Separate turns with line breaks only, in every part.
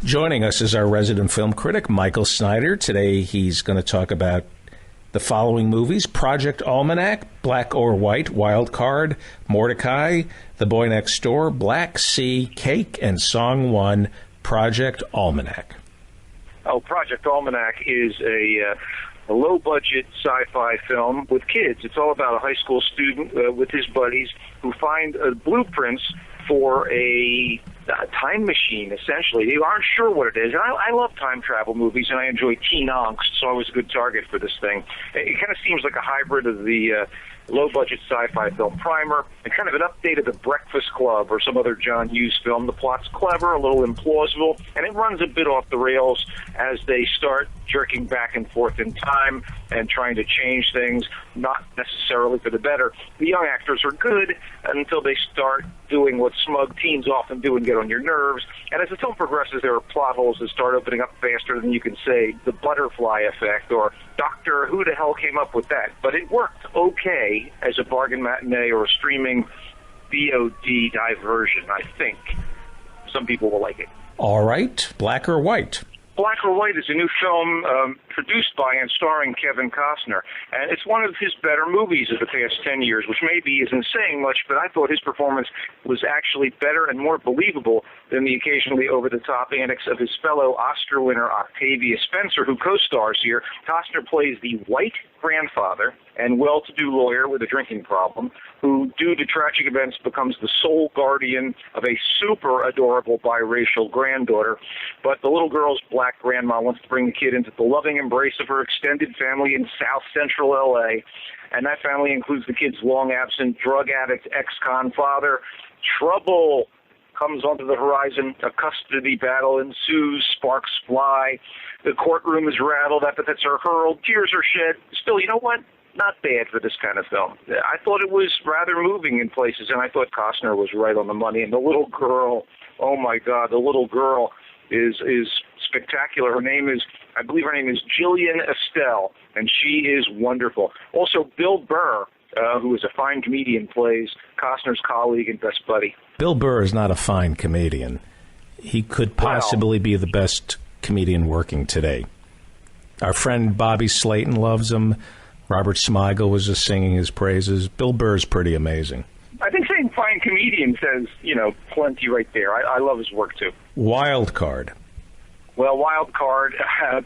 Joining us is our resident film critic, Michael Snyder. Today he's going to talk about the following movies: Project Almanac, Black or White, Wild Card, Mordecai, The Boy Next Door, Black Sea, Cake, and Song 1, Project Almanac.
Oh, Project Almanac is a low-budget sci-fi film with kids. It's all about a high school student with his buddies who find blueprints for a time machine, essentially. They aren't sure what it is. And I love time travel movies, and I enjoy teen angst, so I was a good target for this thing. It kind of seems like a hybrid of the low-budget sci-fi film Primer and kind of an update of The Breakfast Club or some other John Hughes film. The plot's clever, a little implausible, and it runs a bit off the rails as they start jerking back and forth in time and trying to change things, not necessarily for the better. The young actors are good until they start doing what smug teens often do and get on your nerves. And as the film progresses, there are plot holes that start opening up faster than you can say. The butterfly effect, or Doctor Who the hell came up with that? But it worked okay as a bargain matinee or a streaming VOD diversion, I think. Some people will like it.
All right. Black or White?
Black or White is a new film produced by and starring Kevin Costner, and it's one of his better movies of the past 10 years, which maybe isn't saying much, but I thought his performance was actually better and more believable than the occasionally over-the-top antics of his fellow Oscar winner Octavia Spencer, who co-stars here. Costner plays the white grandfather and well-to-do lawyer with a drinking problem who, due to tragic events, becomes the sole guardian of a super adorable biracial granddaughter. But the little girl's black grandma wants to bring the kid into the loving embrace of her extended family in South Central L.A., and that family includes the kid's long-absent drug addict ex-con father. Trouble comes onto the horizon. A custody battle ensues. Sparks fly. The courtroom is rattled. Epithets are hurled. Tears are shed. Still, you know what? Not bad for this kind of film. I thought it was rather moving in places, and I thought Costner was right on the money. And the little girl, oh my God, the little girl is spectacular. I believe her name is Jillian Estelle, and she is wonderful. Also, Bill Burr, who is a fine comedian, plays Costner's colleague and best buddy.
Bill Burr is not a fine comedian. He could possibly be the best comedian working today. Our friend Bobby Slayton loves him. Robert Smigel was just singing his praises. Bill Burr's pretty amazing.
I think saying fine comedian says, plenty right there. I love his work, too.
Wild Card.
Well, Wild Card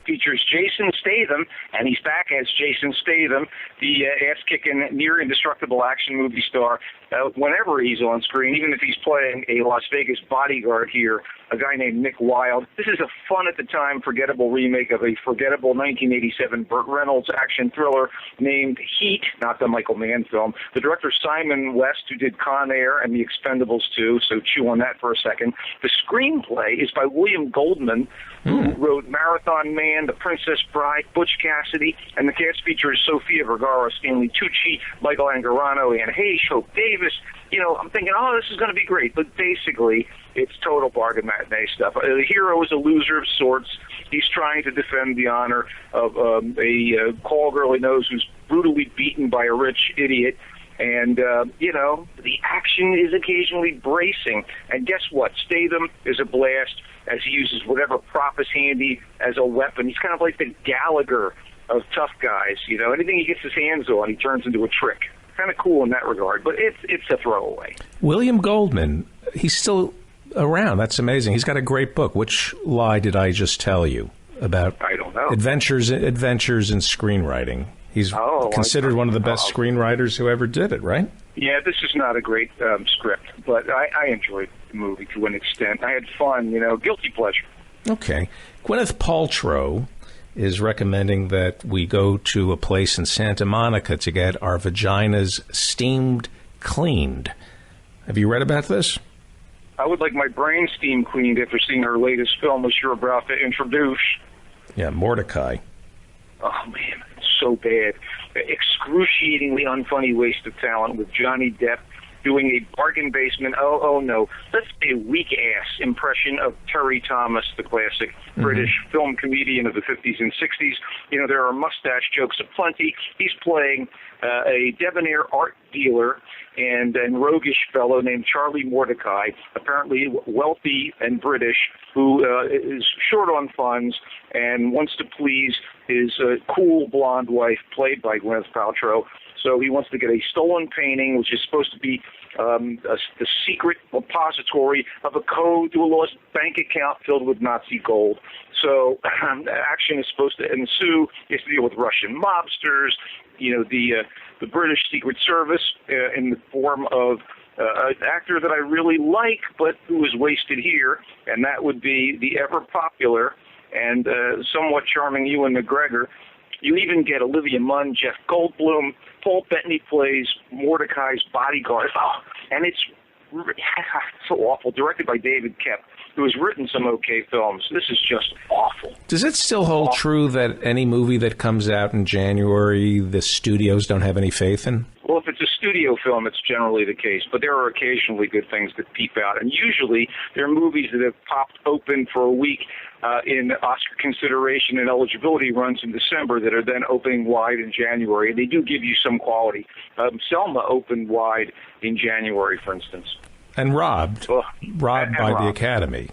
features Jason Statham, and he's back as Jason Statham, the ass-kicking, near-indestructible action movie star, whenever he's on screen, even if he's playing a Las Vegas bodyguard here, a guy named Nick Wilde. This is a fun-at-the-time, forgettable remake of a forgettable 1987 Burt Reynolds action thriller named Heat, not the Michael Mann film. The director, Simon West, who did Con Air and The Expendables 2, so chew on that for a second. The screenplay is by William Goldman, who wrote Marathon Man, The Princess Bride, Butch Cassidy, and the cast features Sofia Vergara, Stanley Tucci, Michael Angarano, Anne Heche, Hope Davis. I'm thinking, this is going to be great. But basically, it's total bargain matinee stuff. The hero is a loser of sorts. He's trying to defend the honor of a call girl he knows who's brutally beaten by a rich idiot. And, the action is occasionally bracing. And guess what? Statham is a blast as he uses whatever prop is handy as a weapon. He's kind of like the Gallagher of tough guys. Anything he gets his hands on, he turns into a trick. Kind of cool in that regard, but it's a throwaway.
William Goldman, he's still around. That's amazing. He's got a great book. Which lie did I just tell you about?
I don't know.
Adventures in screenwriting. He's considered one of the best screenwriters who ever did it, right?
Yeah, this is not a great script, but I enjoyed the movie to an extent. I had fun, guilty pleasure.
Okay. Gwyneth Paltrow is recommending that we go to a place in Santa Monica to get our vaginas steamed cleaned. Have you read about this?
I would like my brain steam cleaned after seeing her latest film, which you're about to introduce.
Yeah, Mordecai.
Oh, man, it's so bad. Excruciatingly unfunny waste of talent with Johnny Depp doing a bargain basement, oh no, let's say a weak-ass impression of Terry Thomas, the classic British film comedian of the 50s and 60s. You know, there are mustache jokes aplenty. He's playing a debonair art dealer and roguish fellow named Charlie Mordecai, apparently wealthy and British, who is short on funds and wants to please his cool blonde wife, played by Gwyneth Paltrow. So he wants to get a stolen painting, which is supposed to be the secret repository of a code to a lost bank account filled with Nazi gold. So action is supposed to ensue. He has to deal with Russian mobsters, you know, the British Secret Service in the form of an actor that I really like, but who is wasted here, and that would be the ever-popular and somewhat charming Ewan McGregor. You even get Olivia Munn, Jeff Goldblum, Paul Bettany plays Mordecai's bodyguard. Oh, and it's so awful. Directed by David Koepp, who has written some okay films. This is just awful.
Does it still hold true that any movie that comes out in January, the studios don't have any faith in?
Well, if it's a studio film, it's generally the case, but there are occasionally good things that peep out, and usually there are movies that have popped open for a week in Oscar consideration and eligibility runs in December that are then opening wide in January, and they do give you some quality. Selma opened wide in January, for instance.
And robbed by the Academy.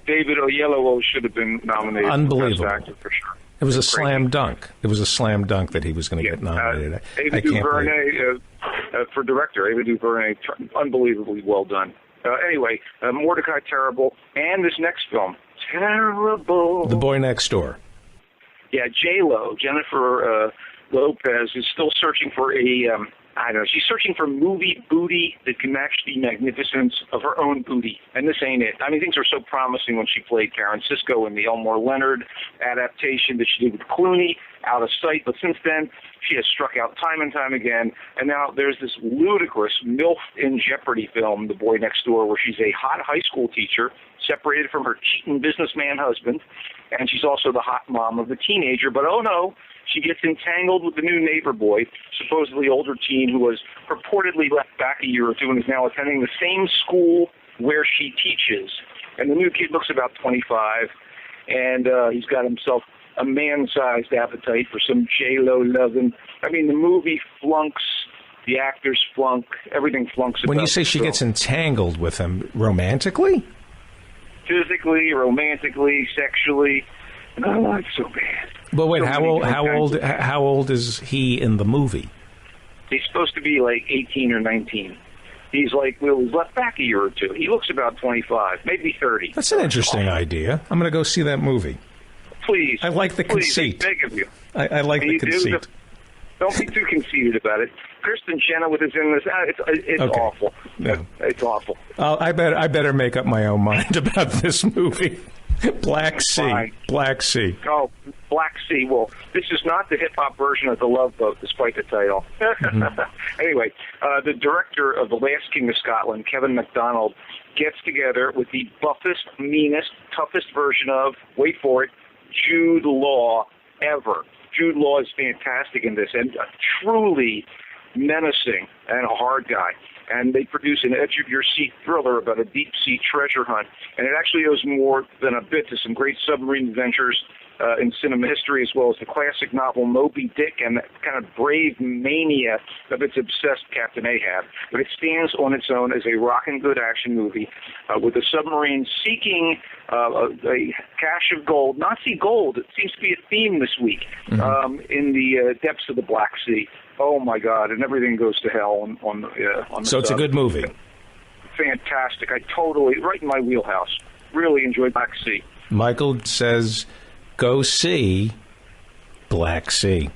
David Oyelowo should have been nominated
Unbelievable.
for Best Actor for sure.
It was a slam dunk. It was a slam dunk that he was going to get nominated.
Ava DuVernay for director. Ava DuVernay, unbelievably well done. Anyway, Mordecai, terrible. And this next film, terrible.
The Boy Next Door.
Yeah, J-Lo, Jennifer Lopez, is still searching for she's searching for movie booty that can match the magnificence of her own booty. And this ain't it. I mean, things were so promising when she played Karen Sisco in the Elmore Leonard adaptation that she did with Clooney, Out of Sight. But since then, she has struck out time and time again. And now there's this ludicrous MILF in Jeopardy film, The Boy Next Door, where she's a hot high school teacher separated from her cheating businessman husband. And she's also the hot mom of a teenager. But oh no, she gets entangled with the new neighbor boy, supposedly older teen, who was purportedly left back a year or two and is now attending the same school where she teaches. And the new kid looks about 25, and he's got himself a man-sized appetite for some J-Lo loving. I mean, the movie flunks, the actors flunk, everything flunks.
When you say she gets entangled with him, romantically?
Physically, romantically, sexually. Oh, it's so bad.
But wait, how old is he in the movie?
He's supposed to be like 18 or 19. He's like, well, he's left back a year or two. He looks about 25, maybe 30.
That's an interesting idea. I'm going to go see that movie.
Please.
I like the conceit.
I beg of you.
I like the conceit.
Don't be too conceited about it. Kristen Chenoweth is in this. It's okay. Awful. Yeah. It's awful.
I better make up my own mind about this movie. Black Sea.
Fine.
Black Sea.
Oh, Black Sea. Well, this is not the hip-hop version of The Love Boat, despite the title. Anyway, the director of The Last King of Scotland, Kevin MacDonald, gets together with the buffest, meanest, toughest version of, wait for it, Jude Law ever. Jude Law is fantastic in this, and truly menacing and a hard guy. And they produce an edge-of-your-seat thriller about a deep-sea treasure hunt. And it actually owes more than a bit to some great submarine adventures in cinema history, as well as the classic novel Moby Dick and that kind of brave mania of its obsessed Captain Ahab. But it stands on its own as a rockin' good action movie with a submarine seeking a cache of gold, Nazi gold. It seems to be a theme this week in the depths of the Black Sea. Oh my God! And everything goes to hell on the.
So it's a good movie.
Fantastic! I totally right in my wheelhouse. Really enjoyed Black Sea.
Michael says, "Go see Black Sea."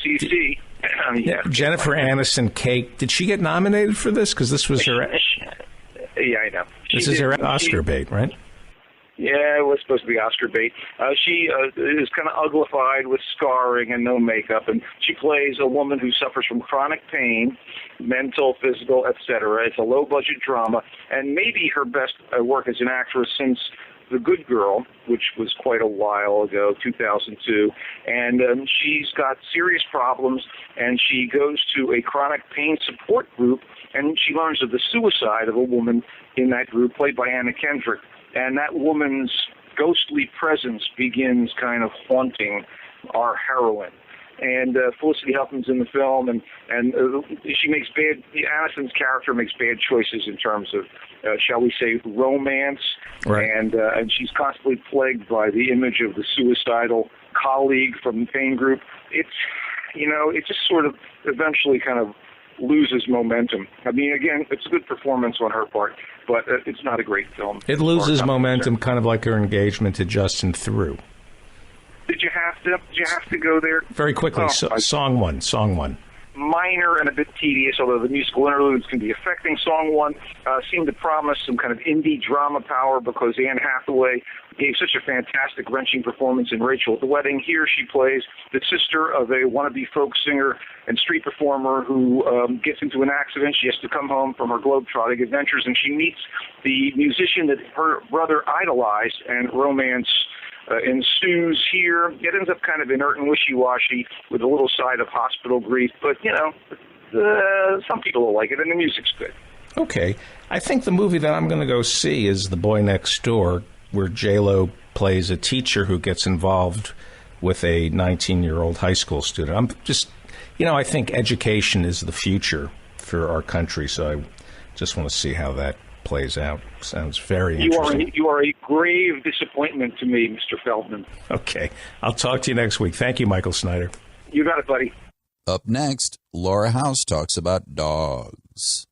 CC.
Jennifer Aniston, Cake. Did she get nominated for this? Because this was her.
Yeah, I know.
This is her Oscar bait, right?
Yeah, it was supposed to be Oscar bait. She is kind of uglified with scarring and no makeup, and she plays a woman who suffers from chronic pain, mental, physical, etc. It's a low-budget drama, and maybe her best work as an actress since The Good Girl, which was quite a while ago, 2002, and she's got serious problems, and she goes to a chronic pain support group and she learns of the suicide of a woman in that group, played by Anna Kendrick. And that woman's ghostly presence begins kind of haunting our heroine. And Felicity Huffman's in the film, and she makes Aniston's character makes bad choices in terms of, shall we say, romance.
Right.
And she's constantly plagued by the image of the suicidal colleague from the pain group. It just sort of eventually kind of loses momentum. I mean, again, it's a good performance on her part, but it's not a great film.
It loses momentum, kind of like her engagement to Justin Theroux.
Did you have to go there?
Very quickly, song one.
Minor and a bit tedious, although the musical interludes can be affecting. Song one seemed to promise some kind of indie drama power because Anne Hathaway gave such a fantastic, wrenching performance in Rachel at the Wedding. Here she plays the sister of a wannabe folk singer and street performer who gets into an accident. She has to come home from her globetrotting adventures, and she meets the musician that her brother idolized, and romance ensues here. It ends up kind of inert and wishy-washy with a little side of hospital grief, but, some people will like it, and the music's good.
Okay. I think the movie that I'm going to go see is The Boy Next Door, where J-Lo plays a teacher who gets involved with a 19-year-old high school student. I'm just, I think education is the future for our country, so I just want to see how that plays out. Sounds very interesting.
You are a grave disappointment to me, Mr. Feldman.
Okay. I'll talk to you next week. Thank you, Michael Snyder.
You got it, buddy.
Up next, Laura House talks about dogs.